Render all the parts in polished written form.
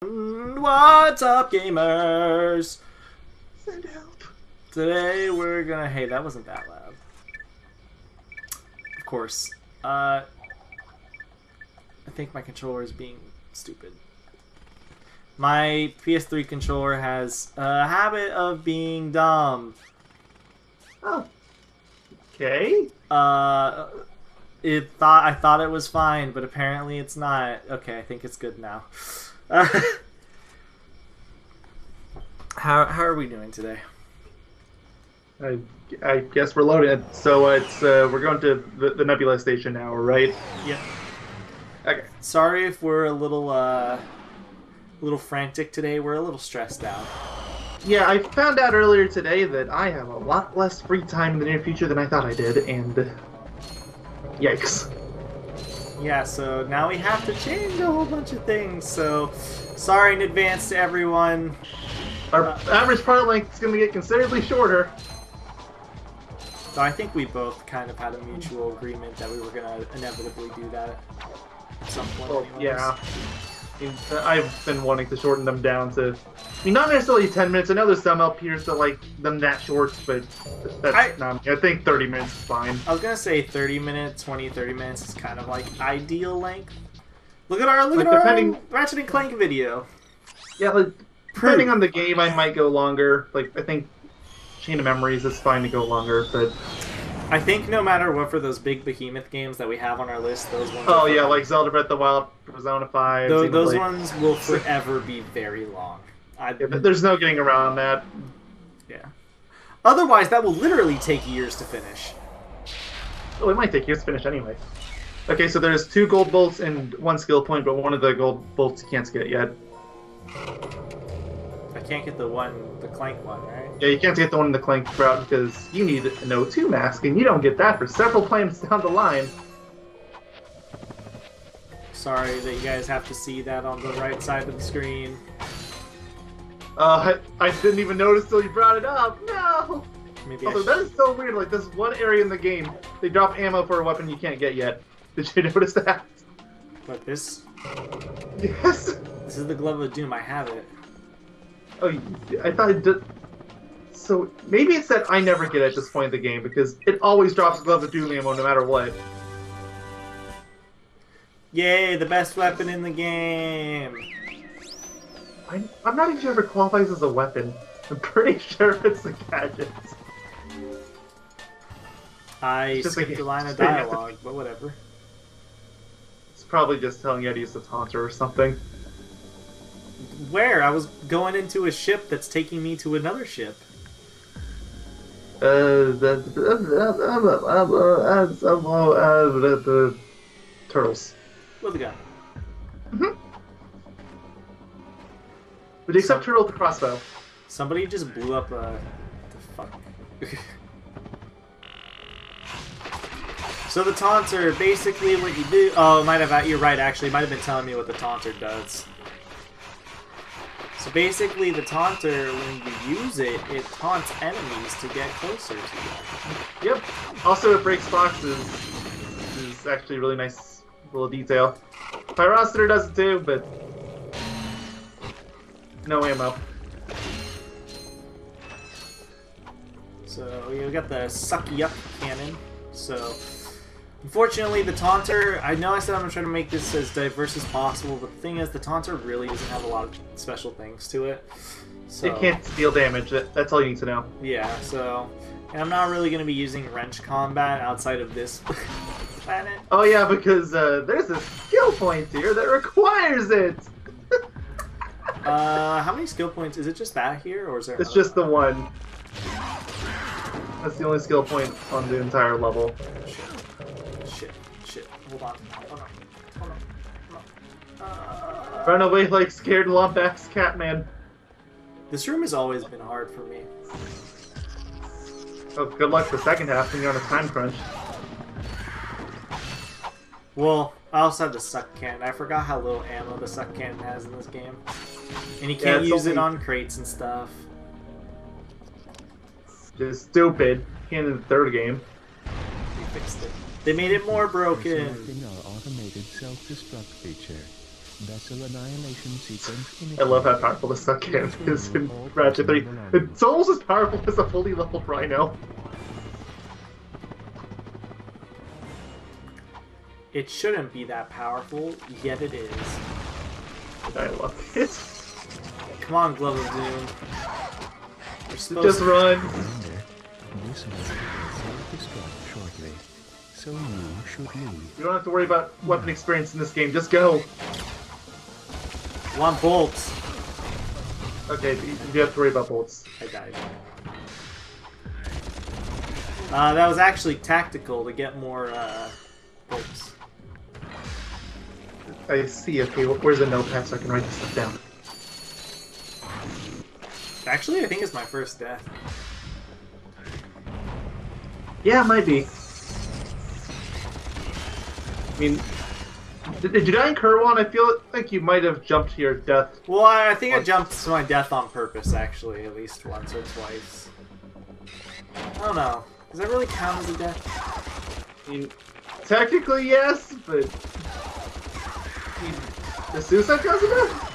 What's up, gamers? Send help. Today we're gonna... Hey, that wasn't that loud. Of course. I think my controller is being stupid. My PS3 controller has a habit of being dumb. Oh. Okay. I thought it was fine, but apparently it's not. Okay, I think it's good now. How are we doing today? I guess we're loaded. So it's we're going to the Nebula station now, right? Yep. Okay. Sorry if we're a little frantic today. We're a little stressed out. Yeah, I found out earlier today that I have a lot less free time in the near future than I thought I did, and yikes. Yeah, so now we have to change a whole bunch of things. So sorry in advance to everyone. Our average part length is going to get considerably shorter. So I think we both kind of had a mutual agreement that we were going to inevitably do that at some point. Well, anyways. yeah. I've been wanting to shorten them down to, I mean, not necessarily 10 minutes. I know there's some LPers that like them that short, but that's not me. I think 30 minutes is fine. I was going to say 30 minutes, 30 minutes is kind of like ideal length. Look at our Ratchet and Clank video. Yeah, like, depending on the game, I might go longer. Like, I think Chain of Memories is fine to go longer, but I think no matter what for those big behemoth games that we have on our list, those ones... Oh yeah, like Zelda Breath of the Wild, Persona 5... Those ones will forever be very long. Yeah, there's no getting around that. Yeah. Otherwise, that will literally take years to finish. Oh, it might take years to finish anyway. Okay, so there's 2 gold bolts and 1 skill point, but one of the gold bolts you can't get yet. I can't get the Clank one, right? Yeah, you can't get the one in the Clank route because you need an O2 mask, and you don't get that for several planets down the line. Sorry that you guys have to see that on the right side of the screen. I didn't even notice till you brought it up. No! Maybe Also, that is so weird. Like, this one area in the game, they drop ammo for a weapon you can't get yet. Did you notice that? What, this? Yes! This is the Glove of Doom. I have it. Oh, I thought it did. So maybe it's that I never get it at this point in the game because it always drops Glove of Doom ammo no matter what. Yay, the best weapon in the game! I'm not even sure if it qualifies as a weapon. I'm pretty sure it's a gadget. I skipped a line of dialogue, but whatever. It's probably just telling you how to use the taunter or something. Where? I was going into a ship that's taking me to another ship. The turtles. With a gun. Mm-hmm. Would you accept turtle with the crossbow? Somebody just blew up the fuck. So the taunter, basically what you do... Oh, you're right, actually. It might have been telling me what the taunter does. So basically, the taunter, when you use it, it taunts enemies to get closer to you. Yep. Also, it breaks boxes, which is actually a really nice little detail. Pyrociter does it too, but no ammo. So we got the sucky up cannon. So unfortunately, the taunter, I know I said I'm going to try to make this as diverse as possible, but the thing is, the taunter really doesn't have a lot of special things to it. So, it can't deal damage, that's all you need to know. Yeah, so... And I'm not really going to be using wrench combat outside of this planet. Oh yeah, because there's a skill point here that requires it! How many skill points? Is it just that here, or is there... It's just the one. That's the only skill point on the entire level. Shit. Hold on. Run away like scared Lombax Catman. This room has always been hard for me. Oh, good luck the second half when you're on a time crunch. Well, I also have the suck cannon. I forgot how little ammo the suck cannon has in this game. And you can't use it on crates and stuff. Just stupid. In the third game. We fixed it. They made it more broken. Selecting our automated self-destruct feature. Vessel annihilation sequence. I love how powerful the suck cannon is in Ratchet 3. It's almost as powerful as a fully leveled Rhino. It shouldn't be that powerful, yet it is. I love it. Come on, Glove of Doom. You're supposed Just run. This vessel will self-destruct shortly, so you should leave. You don't have to worry about weapon experience in this game. Just go. Want bolts. Okay, you have to worry about bolts. I died. That was actually tactical to get more bolts. I see. Okay, where's the notepad so I can write this stuff down? Actually, I think it's my first death. Yeah, it might be. I mean, did you die in Kerwan? I feel like you might have jumped to your death. Well, I think I jumped to my death on purpose, actually, at least once or twice. I don't know. Does that really count as a death? I mean, technically yes, but the suicide counts as a death?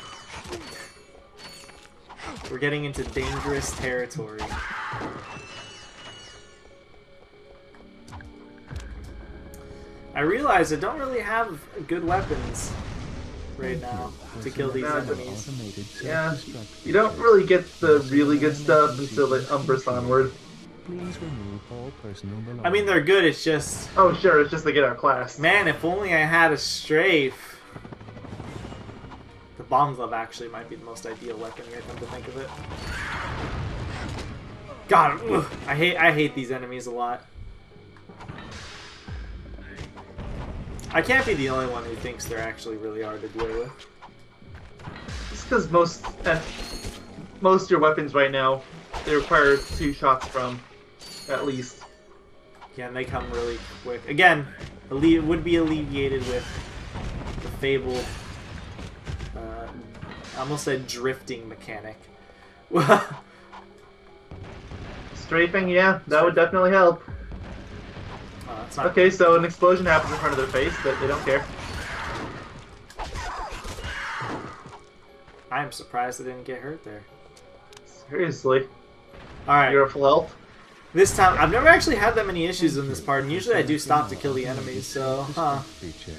We're getting into dangerous territory. I realize I don't really have good weapons right now to kill these enemies. Yeah, you don't really get the really good stuff until the Umbrus onward. Please remove all personal belongings. I mean, they're good, it's just... Oh, sure, it's just to get out of class. Man, if only I had a strafe. The bomb glove actually might be the most ideal weapon here, come to think of it. God, ugh, I hate these enemies a lot. I can't be the only one who thinks they're actually really hard to deal with. It's because most of your weapons right now, they require 2 shots from, at least. Yeah, and they come really quick. Again, would be alleviated with the fabled, I almost said drifting mechanic. Strafing, yeah, that would definitely help. It's not Okay, so an explosion happens in front of their face, but they don't care. I am surprised I didn't get hurt there. Seriously. Alright. You're a full health? This time, I've never actually had that many issues in this part, and usually I do stop to kill the enemies, so, Feature.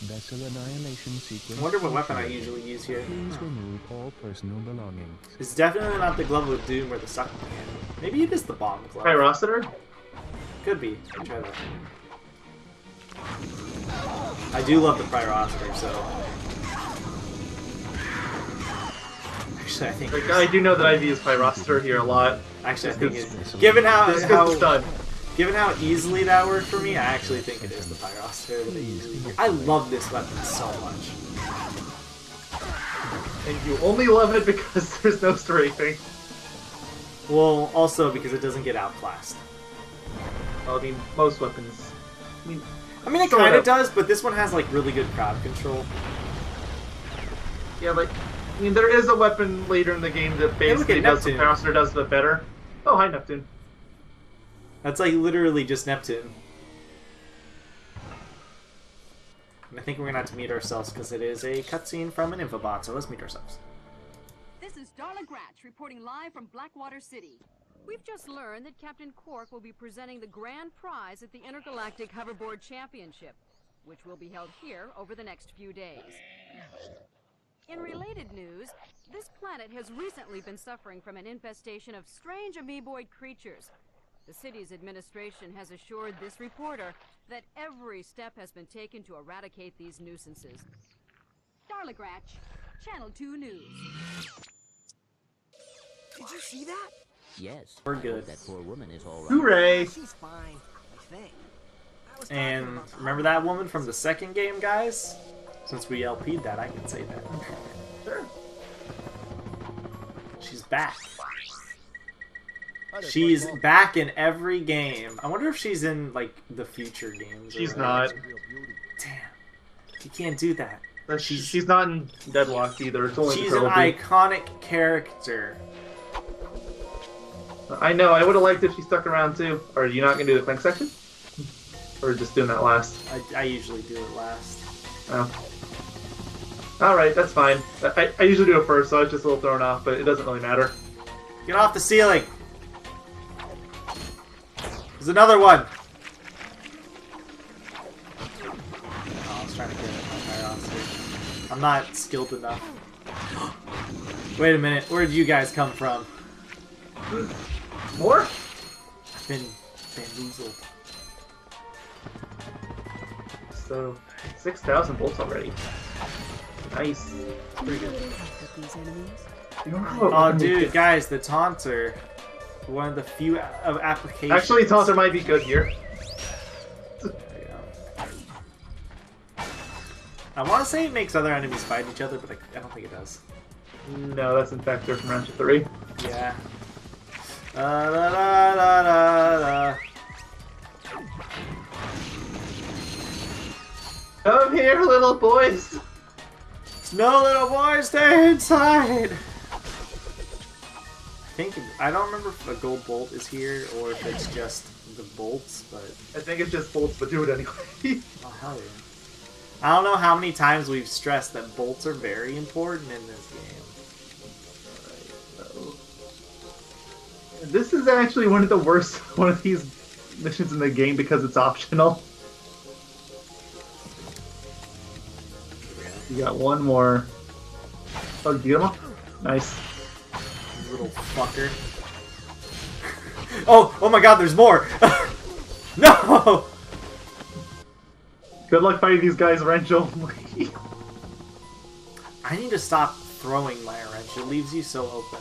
Vessel annihilation sequence. I wonder what weapon I usually use here. Please remove all personal belongings. It's definitely not the Glove of Doom or the Sucking Cannon. Maybe it is the Bomb Glove. Pyrocitor? Could be. I'll try that. I do love the Pyrocitor, so... Actually, I think... Like, I do know that I've used Pyrocitor here a lot. Actually, I think it... Given how easily that worked for me, I actually think it is the Pyrocitor that I usually... I love this weapon so much. And you only love it because there's no strafing. Well, also because it doesn't get outclassed. Well, I mean, most weapons. I mean, it kind of does, but this one has, like, really good crowd control. Yeah, like, I mean, there is a weapon later in the game that basically does what Pyrocitor does, but better. Oh, hi, Neptune. That's, like, literally just Neptune. And I think we're gonna have to meet ourselves, because it is a cutscene from an infobot, so let's meet ourselves. This is Darla Gratch reporting live from Blackwater City. We've just learned that Captain Quark will be presenting the grand prize at the Intergalactic Hoverboard Championship, which will be held here over the next few days. In related news, this planet has recently been suffering from an infestation of strange amoeboid creatures. The city's administration has assured this reporter that every step has been taken to eradicate these nuisances. Darla Gratch, Channel 2 News. Did you see that? Yes. We're good. That poor woman is all right. Hooray! She's fine, I think. I was And talking about remember that woman from the second game, guys? Since we LP'd that, I can say that. Sure. She's back. She's back in every game. I wonder if she's in, like, the future games. She's not. Damn. You can't do that. She's not in Deadlocked either. It's only She's the an trophy. iconic character. I know, I would have liked if she stuck around too. Or are you not going to do the Clank section? Or just doing that last? I usually do it last. Oh. Alright, that's fine. I usually do it first, so I was just a little thrown off, but it doesn't really matter. Get off the ceiling! There's another one! Oh, I was trying to get it my curiosity. I'm not skilled enough. Wait a minute, where did you guys come from? More? I've been bamboozled. So, 6,000 bolts already. Nice. Pretty good. Oh, dude, guys, the taunter. One of the few applications. Actually, taunter might be good here. There we go. I want to say it makes other enemies fight each other, but I don't think it does. No, that's Infector from Ratchet 3. Yeah. Da, da, da, da, da, da. Come here, little boys! No, little boy, stay inside! I don't remember if a gold bolt is here or if it's just the bolts, but... I think it's just bolts, but do it anyway. Oh, hell yeah. I don't know how many times we've stressed that bolts are very important in this game. Alright, so... This is actually one of the worst one of these missions in the game because it's optional. You got one more. Oh, did you get him all? Nice. Little fucker. Oh my god, there's more! No! Good luck fighting these guys wrench only. I need to stop throwing my wrench. It leaves you so open.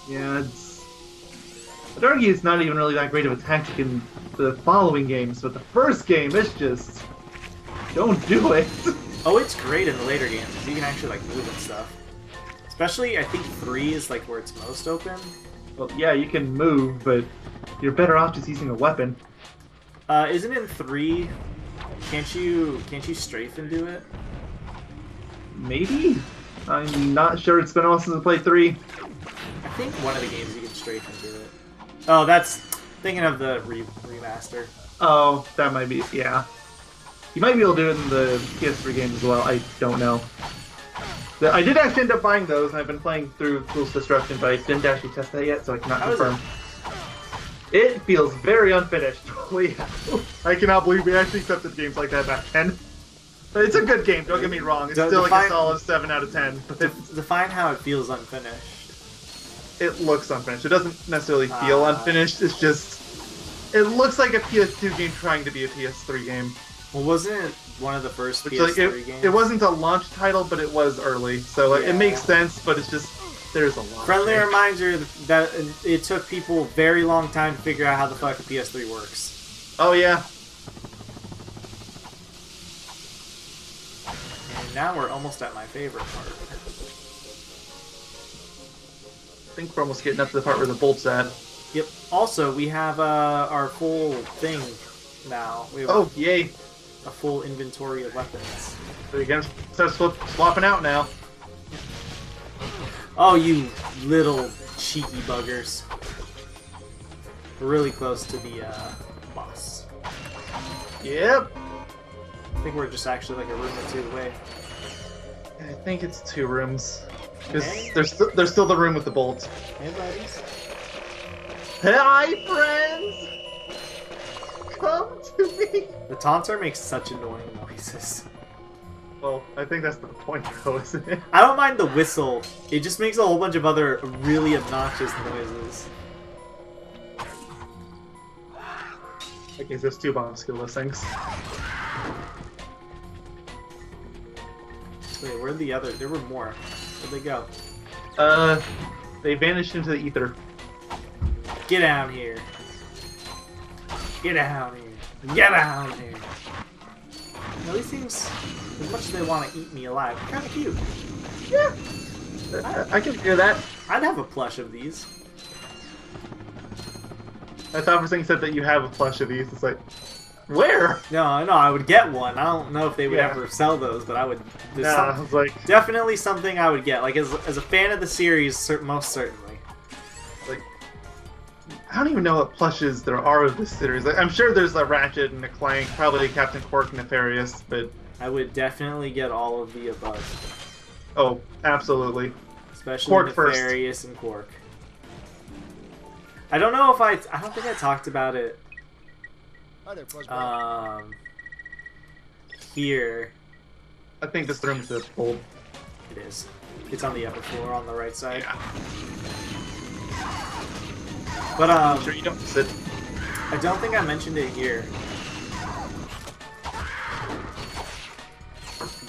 Yeah, it's... I'd argue it's not even really that great of a tactic in the following games, but the first game, it's just... Don't do it! Oh, it's great in the later games, because you can actually, like, move and stuff. Especially, I think 3 is, like, where it's most open. Well, yeah, you can move, but you're better off just using a weapon. Isn't in 3... Can't you strafe and do it? Maybe? I'm not sure. It's been a while since I played 3. I think one of the games you can strafe and do it. Oh, that's... Thinking of the remaster. Oh, that might be... yeah. You might be able to do it in the PS3 games as well. I don't know. I did actually end up buying those, and I've been playing through Fool's Destruction, but I didn't actually test that yet, so I cannot confirm. It feels very unfinished. I cannot believe we actually accepted games like that back then. It's a good game, don't get me wrong. It's still like a solid 7 out of 10. But define how it feels unfinished. It looks unfinished. It doesn't necessarily feel unfinished. It's just... It looks like a PS2 game trying to be a PS3 game. Well, wasn't it one of the first PS3 games? It wasn't a launch title, but it was early. So it makes sense, but it's just... There's a lot. Friendly reminder that it took people a very long time to figure out how the fuck a PS3 works. Oh, yeah. And now we're almost at my favorite part. I think we're almost getting up to the part where the bolt's at. Yep. Also, we have our full thing now. We have yay. A full inventory of weapons. So you can start swapping out now. Oh, you little cheeky buggers. We're really close to the boss. Yep. I think we're just actually like a room or two away. I think it's 2 rooms. Because there's still the room with the bolts. Hey, buddies. Hi, friends! Come to me! The taunter makes such annoying noises. Well, I think that's the point, though, isn't it? I don't mind the whistle. It just makes a whole bunch of other really obnoxious noises. Okay, there's 2 bomb skill listings. Wait, where'd the other? There were more. Where'd they go? They vanished into the ether. Get down here. Get down here. Get down here. Now, these things, as much as they want to eat me alive, kind of cute. Yeah. I can hear that. I'd have a plush of these. I thought for a second you said that you have a plush of these. It's like, where? No, I would get one. I don't know if they would ever sell those, but I would. I was like, definitely something I would get. Like as a fan of the series, most certainly. Like, I don't even know what plushes there are of this series. Like, I'm sure there's a Ratchet and a Clank, probably a Captain Quark Nefarious, but I would definitely get all of the above. Oh, absolutely. Especially Quark first. Nefarious and Quark. I don't know if I don't think I talked about it Hi there, Fuzzball. here. I think this room's just full. It is. It's on the upper floor on the right side. Yeah. But I'm sure you don't sit. I don't think I mentioned it here.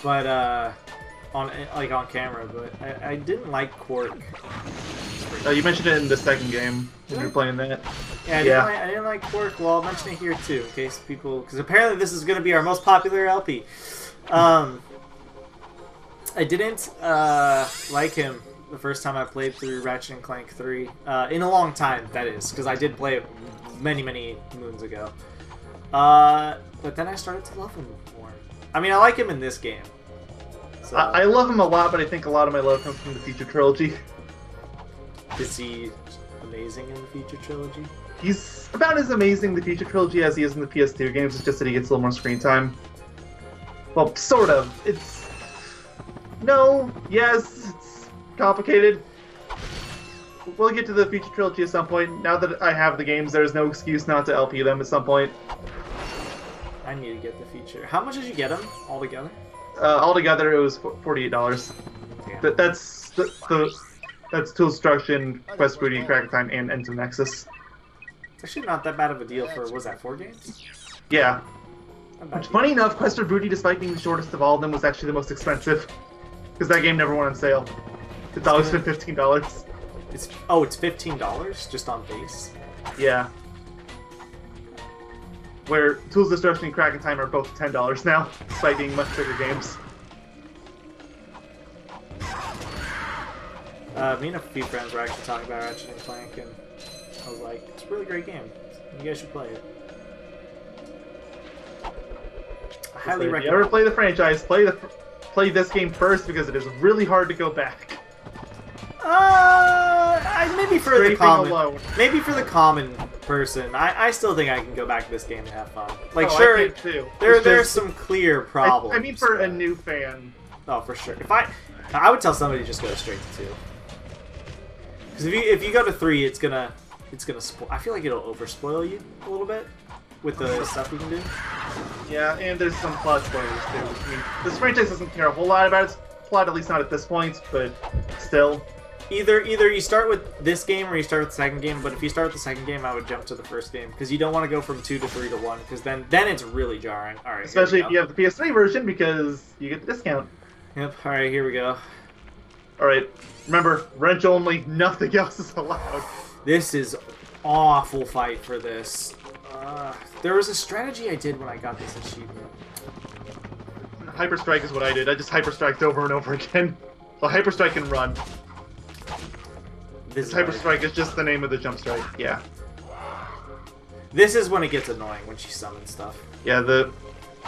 But on camera, but I didn't like Quark. You mentioned it in the second game when you were playing that. Yeah, I didn't like Quark. Well, I'll mention it here too, in case people, because apparently this is going to be our most popular LP. I didn't like him the first time I played through Ratchet and Clank 3 in a long time. That is, because I did play it many moons ago. But then I started to love him more. I mean, I like him in this game. So, I love him a lot, but I think a lot of my love comes from the Feature Trilogy. is he amazing in the Feature Trilogy? He's about as amazing in the Feature Trilogy as he is in the PS2 games. It's just that he gets a little more screen time. Well, sort of. It's... No, yes, it's complicated. We'll get to the Feature Trilogy at some point. Now that I have the games, there's no excuse not to LP them at some point. I need to get the feature. How much did you get them altogether? Altogether, it was $48. Yeah. That's Tool Destruction, Quest Booty, Cracker Time, and Ends of Nexus. It's actually not that bad of a deal for, what was that, 4 games? Yeah. Not bad Which, funny enough, Quest of Booty, despite being the shortest of all of them, was actually the most expensive. Because that game never went on sale. It's always been $15. It's $15 just on base. Yeah. Where Tools Destruction and Crack Time are both $10 now, despite being much bigger games. Me and a few friends were actually talking about Ratchet and Clank, and I was like, it's a really great game. You guys should play it. I highly If you recommend ever it. play the franchise, play this game first because it is really hard to go back. Maybe for the Scraping common, alone. maybe for the common person, I still think I can go back to this game and have fun. Like, Oh, sure, I did too. there's It's just- some clear problems. I mean, for a but- new fan. Oh, for sure. If I would tell somebody to just go straight to 2. Because if you go to 3, it's gonna spoil. I feel like it'll over spoil you a little bit with the stuff you can do. Yeah, and there's some plot spoilers too. I mean, this franchise doesn't care a whole lot about its plot, at least not at this point, but still. Either you start with this game or you start with the second game. But if you start with the second game, I would jump to the first game because you don't want to go from 2 to 3 to 1 because then it's really jarring. All right, Especially if you have the PS3 version because you get the discount. Yep. All right, here we go. Alright, remember, wrench only, nothing else is allowed. This is awful fight for this. There was a strategy I did when I got this achievement. Hyperstrike is what I did. I just hyperstriked over and over again. Well, hyperstrike and run. This is Hyperstrike is just the name of the jump strike. Yeah. This is when it gets annoying when she summons stuff. Yeah, the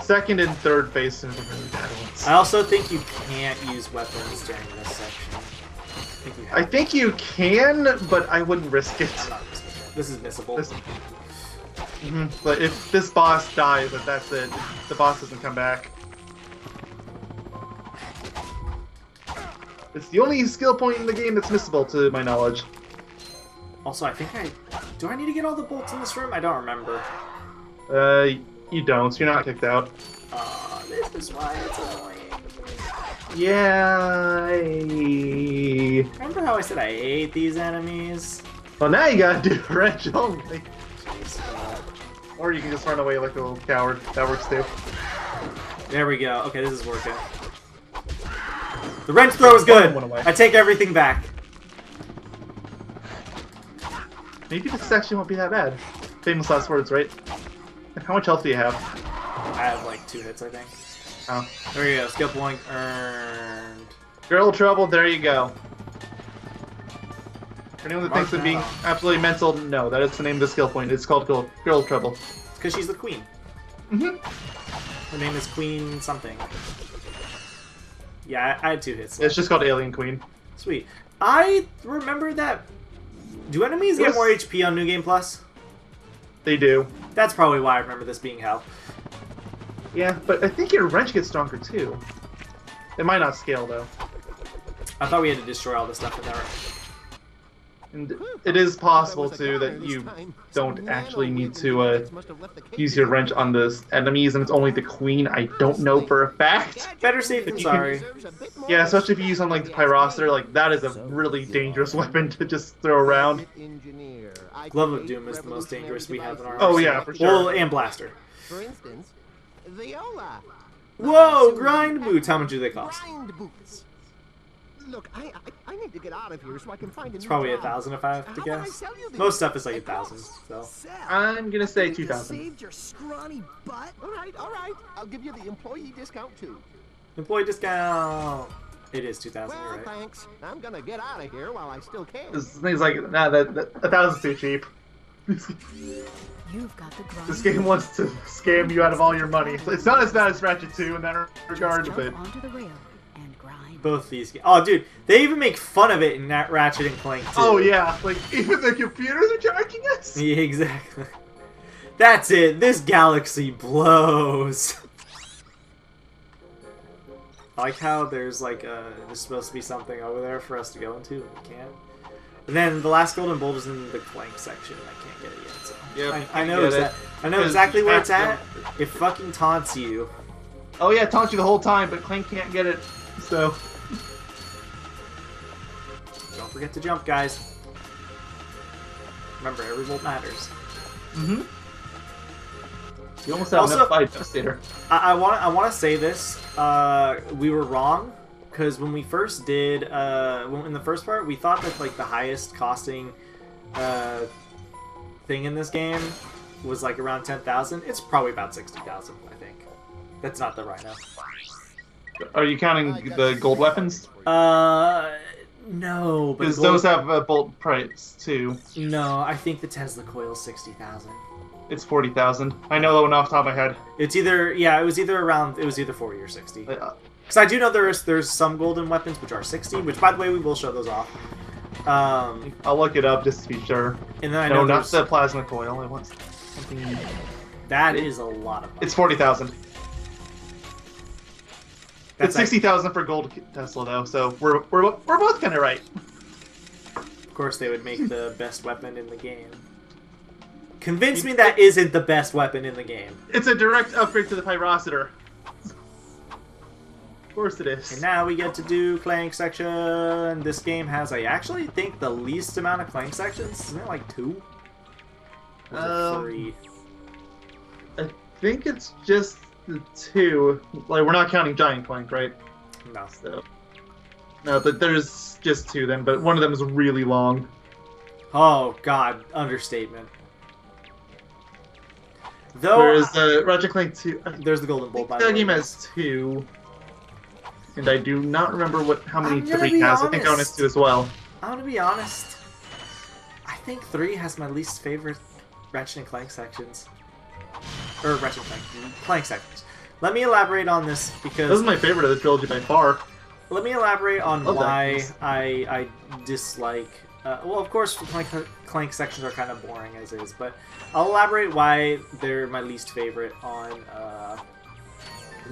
second and third base are the really bad ones. I also think you can't use weapons during this section. I think you can, but I wouldn't risk it. I'm not risking it. This is missable. But if this boss dies, then that's it. The boss doesn't come back. It's the only skill point in the game that's missable, to my knowledge. Also, I think do I need to get all the bolts in this room? I don't remember. You don't. You're not kicked out. This is why it's annoying. Yeah. Remember how I said I hate these enemies? Well, now you gotta do wrench only. Jeez. Or you can just run away like a little coward. That works too. There we go. Okay, this is working. The wrench throw is good. Went away. I take everything back. Maybe this section won't be that bad. Famous last words, right? How much health do you have? I have like 2 hits, I think. Oh. There we go. Skill point earned. Girl trouble, there you go. For anyone that thinks of being absolutely mental, no, that is the name of the skill point. It's called Girl Trouble. It's because she's the queen. Mm-hmm. Her name is Queen something. Yeah, I had 2 hits. It's just called Alien Queen. Sweet. I remember that. Do enemies get more HP on New Game Plus? They do. That's probably why I remember this being hell. Yeah, but I think your wrench gets stronger too. It might not scale though. I thought we had to destroy all the stuff in there. And it is possible too that you don't actually need to use your wrench on the enemies, and it's only the queen. I don't know for a fact. Better safe than sorry. Yeah, especially if you use on like the pyroster, like that is a really dangerous weapon to just throw around. Glove of Doom is the most dangerous we have in our Oh arsenal. yeah, for sure. Well, and Blaster. For instance, Viola. Whoa, grind boots. How much do they cost? Grind boots. Look, I need to get out of here so I can find a It's new probably job. 1,000 if I have to How about I guess. sell you these? Most stuff is like 1,000. So I'm gonna say You just 2,000. saved your scrawny butt. All right. I'll give you the employee discount too. employee discount. It is 2,000. Well, You're right. thanks. I'm gonna get out of here while I still can. This thing's like, nah, that 1,000's too cheap. You've got the grind. This game wants to scam you out of all your money. It's not as bad as Ratchet 2 in that regard, Just but jump onto the rail and grind. Both these games. Oh, dude, they even make fun of it in that Ratchet and Clank too. oh yeah, like even the computers are charging us. Yeah, exactly. That's it. This galaxy blows. I like how there's like there's supposed to be something over there for us to go into, and we can't. And then the last golden bolt is in the Clank section, and I can't get it yet. So Yep, I know get that. it. I know Because exactly you where have it's at. It fucking taunts you. Oh yeah, it taunts you the whole time, but Clank can't get it. So Don't forget to jump, guys. Remember, every volt matters. you almost have Also- enough by Devastator. I want to say this. We were wrong because when we first did in the first part, we thought that like the highest costing thing in this game was like around 10,000. It's probably about 60,000, I think. That's not the Rhino. Are you counting the gold weapons? No, but Because gold- those have a bolt price too. No, I think the Tesla coil is 60,000. It's 40,000. I know that one off the top of my head. It's either it was either 40 or 60. Uh, Because I do know there's some golden weapons which are 60, which by the way we will show those off. I'll look it up just to be sure. And then I No, know not there's the plasma coil. I want something. that is a lot of money. It's 40,000. That's It's 60,000 for gold Tesla though, so we're both kind of right. Of course, they would make the best weapon in the game. Convince me that isn't the best weapon in the game. It's a direct upgrade to the pyroster. Of course it is. And now we get to do Clank section. This game has, I actually think, the least amount of Clank sections. Isn't it like 2? Or is it 3? I think it's just the 2. Like we're not counting Giant Clank, right? No. So no, but there's just 2 then. But one of them is really long. Oh, God. Understatement. Though, Whereas Ratchet Clank 2. there's the Golden I Bolt, think by the that way. game has 2. And I do not remember how many I'm gonna 3 be has. I think that one has honest. 2 as well. I'm gonna be honest. I think 3 has my least favorite Ratchet and Clank sections. Or Ratchet and Clank sections. Let me elaborate on this This because is my favorite of the trilogy by far. let me elaborate on Love that why piece. I dislike. Well, of course, Clank sections are kind of boring as is, but I'll elaborate why they're my least favorite on. I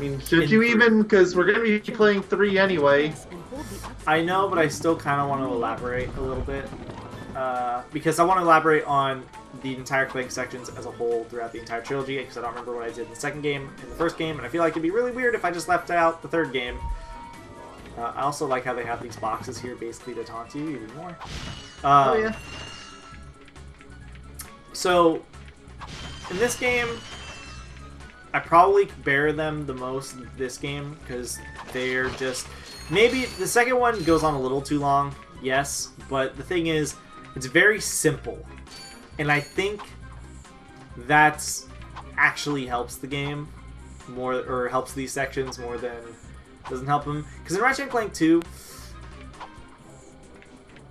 mean, should In you 3. even? Because we're gonna be playing 3 anyway. And hold the up I know, but I still kind of want to elaborate a little bit because I want to elaborate on the entire Clank sections as a whole throughout the entire trilogy because I don't remember what I did in the second game, in the first game, and I feel like it'd be really weird if I just left out the third game. I also like how they have these boxes here basically to taunt you even more. Oh yeah. So, in this game, I probably bear them the most this game because they're just... Maybe the second one goes on a little too long, yes, but the thing is, it's very simple. And I think that's actually helps the game more, or helps these sections more than doesn't help them. Because in Ratchet and Clank 2,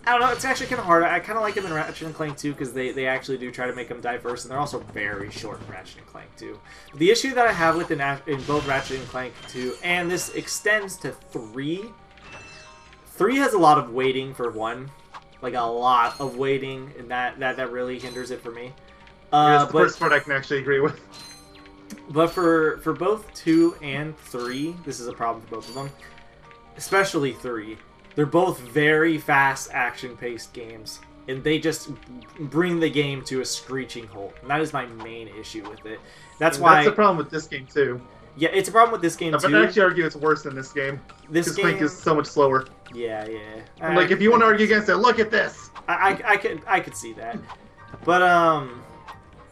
I don't know, it's actually kind of hard. I kind of like them in Ratchet and Clank 2 because they actually do try to make them diverse, and they're also very short in Ratchet and Clank 2. The issue that I have with in both Ratchet and Clank 2, and this extends to 3, 3 has a lot of waiting for 1. Like, a lot of waiting, and that really hinders it for me. That's the But first part I can actually agree with. But for both 2 and 3, this is a problem for both of them. Especially 3. They're both very fast, action-paced games, and they just bring the game to a screeching halt. And that is my main issue with it. That's why. That's the problem with this game too. Yeah, it's a problem with this game too. I'd actually argue it's worse than this game. This game Clank is so much slower. Yeah. And, like, if you want to argue against it, look at this. I could see that, but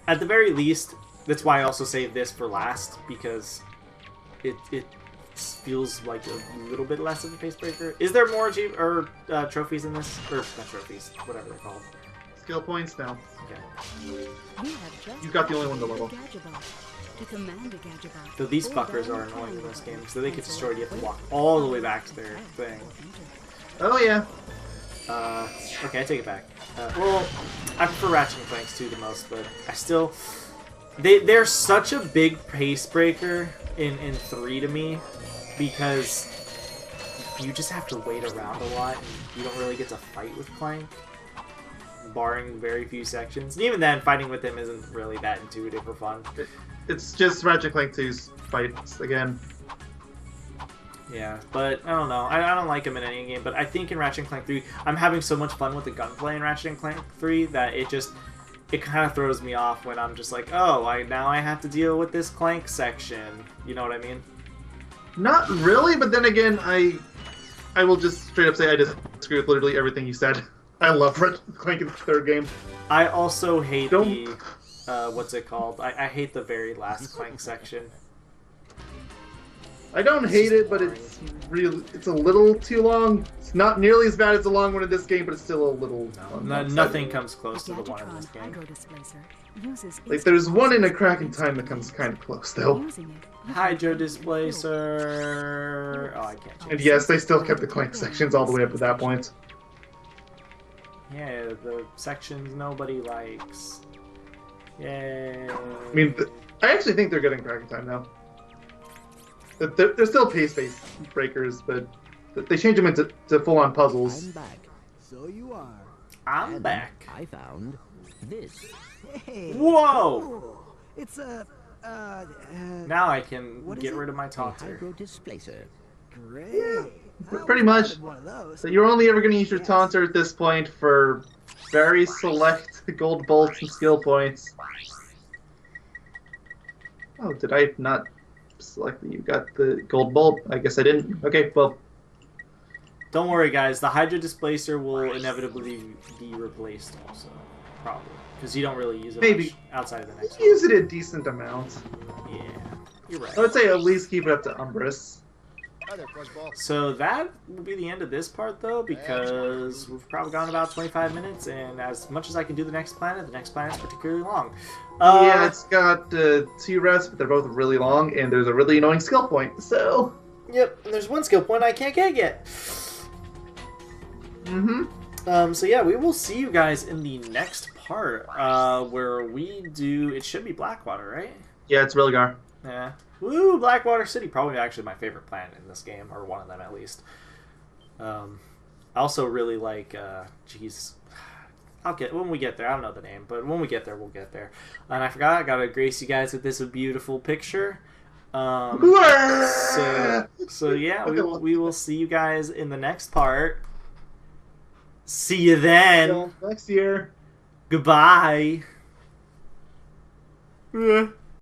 at the very least, that's why I also save this for last, because it feels like a little bit less of a pace breaker. Is there more trophies in this, or not trophies, whatever they're called? Skill points now. Okay. You've got the only one to level. So these fuckers are annoying in this game, so they get destroyed. You have to walk all the way back to their thing. Oh yeah. Okay, I take it back. Well, I prefer Ratchet and Clank 2 the most, but I still... They're such a big pace breaker in 3 to me, because you just have to wait around a lot, and you don't really get to fight with Clank, barring very few sections. And even then, fighting with him isn't really that intuitive or fun. It's just Ratchet Clank 2's fights again. Yeah, but I don't know. I don't like him in any game, but I think in Ratchet & Clank 3, I'm having so much fun with the gunplay in Ratchet & Clank 3 that it kind of throws me off when I'm just like, oh, now I have to deal with this Clank section. You know what I mean? Not really, but then again, I will just straight up say I disagree with literally everything you said. I love Ratchet & Clank in the third game. I also hate the... what's it called? I hate the very last Clank section. I don't hate it, but it's a little too long. It's not nearly as bad as the long one in this game, but it's still a little... Nothing comes close to the one in this game. Like, there's one in A Crack in Time that comes kind of close, though. Hydro Displacer... Oh, I can't change. And yes, they still kept the Clank sections all the way up to that point. Yeah, the sections nobody likes. Yay. I mean, I actually think they're getting Crack in Time now. They're still pace-based breakers, but they change them into full-on puzzles. I'm back. So you are. I'm back. I found this. Hey. Whoa! It's a Now I can get rid of my taunter. Hydro displacer. Great. Yeah, pretty much. One of those. So you're only ever going to use your taunter at this point for very select gold bolts and skill points. Oh, did I not select that you got the gold bolt? I guess I didn't. Okay, well. Don't worry, guys. The Hydro Displacer will inevitably be replaced also. Probably. Because you don't really use it much outside of the next one. Use it a decent amount. Yeah, you're right. I would say at least keep it up to Umbrus. So that will be the end of this part, though, because we've probably gone about 25 minutes, and as much as I can do the next planet's particularly long. Yeah, it's got 2 routes, but they're both really long, and there's a really annoying skill point, so... Yep, and there's one skill point I can't get yet. So yeah, we will see you guys in the next part, where we do... It should be Blackwater, right? Yeah, it's Religar. Yeah. Woo, Blackwater City. Probably actually my favorite planet in this game, or one of them at least. I also really like, when we get there, I don't know the name, but when we get there, we'll get there. And I forgot, I gotta grace you guys with this beautiful picture. So yeah, we will see you guys in the next part. See you then. Next year. Goodbye.